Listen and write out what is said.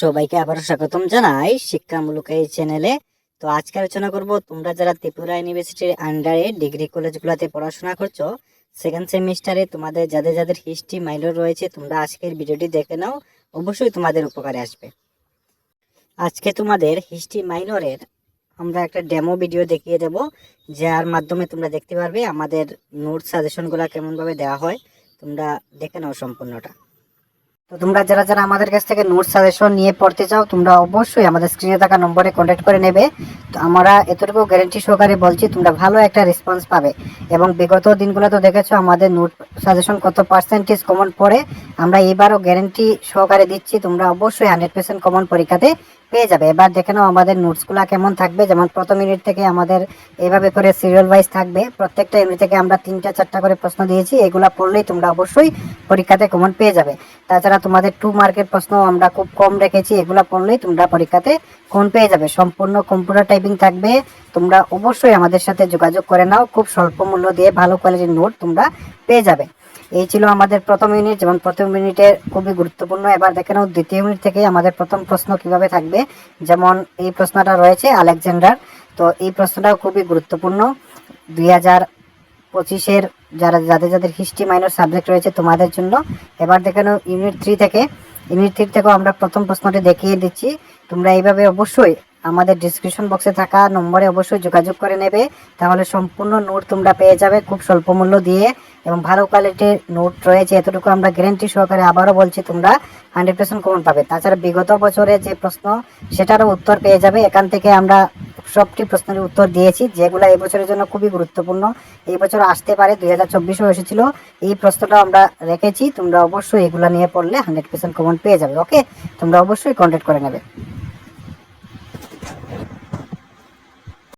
সবাইকে আবারও স্বাগতম জানাই শিক্ষামূলক এই চ্যানেলে। তো আজকে আলোচনা করব তোমরা যারা ত্রিপুরা ইউনিভার্সিটির আন্ডারে ডিগ্রি কলেজগুলোতে পড়াশোনা করছো, সেকেন্ড সেমিস্টারে তোমাদের যাদের যাদের হিস্ট্রি মাইনর রয়েছে, তোমরা আজকের ভিডিওটি দেখে নাও, অবশ্যই তোমাদের উপকারে আসবে। আজকে তোমাদের হিস্ট্রি মাইনরের আমরা একটা ডেমো ভিডিও দেখিয়ে দেব, যার মাধ্যমে তোমরা দেখতে পারবে আমাদের নোট সাজেশনগুলো কেমনভাবে দেওয়া হয়। তোমরা দেখে নাও সম্পূর্ণটা। তো তোমরা যারা যারা আমাদের কাছ থেকে নোট সাজেশন নিয়ে পড়তে চাও, তোমরা অবশ্যই আমাদের স্ক্রিনে থাকা নম্বরে কন্ট্যাক্ট করে নেবে। তো আমরা এতটুকু গ্যারেন্টি সহকারে বলছি, তোমরা ভালো একটা রেসপন্স পাবে। এবং বিগত দিনগুলো তো দেখেছো আমাদের নোট সাজেশন কত পার্সেন্টেজ কমন পড়ে। আমরা এবারও গ্যারেন্টি সহকারে দিচ্ছি, তোমরা অবশ্যই 100% কমন পরীক্ষাতে পেয়ে যাবে। এবার দেখে নাও আমাদের নোটসগুলো কেমন থাকবে। যেমন প্রথম ইউনিট থেকে আমাদের এইভাবে করে সিরিয়াল ওয়াইজ থাকবে। প্রত্যেকটা ইউনিট থেকে আমরা 3টা 4টা করে প্রশ্ন দিয়েছি, এগুলা পড়লেই তোমরা অবশ্যই পরীক্ষাতে কমন পেয়ে যাবে। তাছাড়া তোমাদের 2 মার্কের প্রশ্ন আমরা খুব কম রেখেছি, এগুলা পড়লেই তোমরা পরীক্ষাতে কমন পেয়ে যাবে। সম্পূর্ণ কম্পিউটার টাইপিং থাকবে। তোমরা অবশ্যই আমাদের সাথে যোগাযোগ করে নাও, খুব স্বল্প মূল্য দিয়ে ভালো কোয়ালিটির নোট তোমরা পেয়ে যাবে। এই ছিল আমাদের প্রথম ইউনিট। যেমন প্রথম ইউনিটের খুবই গুরুত্বপূর্ণ। এবার দেখে নাও দ্বিতীয় ইউনিট থেকে আমাদের প্রথম প্রশ্ন কিভাবে থাকবে। যেমন এই প্রশ্নটা রয়েছে আলেকজান্ডার। তো এই প্রশ্নটাও খুবই গুরুত্বপূর্ণ 2025-এর যাদের যাদের হিস্ট্রি মাইনর সাবজেক্ট রয়েছে তোমাদের জন্য। এবার দেখে নাও ইউনিট 3 থেকে। ইউনিট 3 থেকেও আমরা প্রথম প্রশ্নটি দেখিয়ে দিচ্ছি। তোমরা এইভাবে অবশ্যই আমাদের ডিসক্রিপশন বক্সে থাকা নম্বরে অবশ্যই যোগাযোগ করে নেবে, তাহলে সম্পূর্ণ নোট তোমরা পেয়ে যাবে খুব স্বল্প মূল্য দিয়ে। এবং ভালো কোয়ালিটির নোট রয়েছে, এতটুকু আমরা গ্যারেন্টি সহকারে আবারও বলছি, তোমরা 100% কমন পাবে। তাছাড়া বিগত বছরে যে প্রশ্ন সেটারও উত্তর পেয়ে যাবে। এখান থেকে আমরা সবটি প্রশ্নের উত্তর দিয়েছি, যেগুলো এই বছরের জন্য খুবই গুরুত্বপূর্ণ। এই বছর আসতে পারে, 2024-এও এসেছিল। এই প্রশ্নটা আমরা রেখেছি, তোমরা অবশ্যই এগুলো নিয়ে পড়লে 100% কমন পেয়ে যাবে। ওকে, তোমরা অবশ্যই কন্ট্যাক্ট করে নেবে।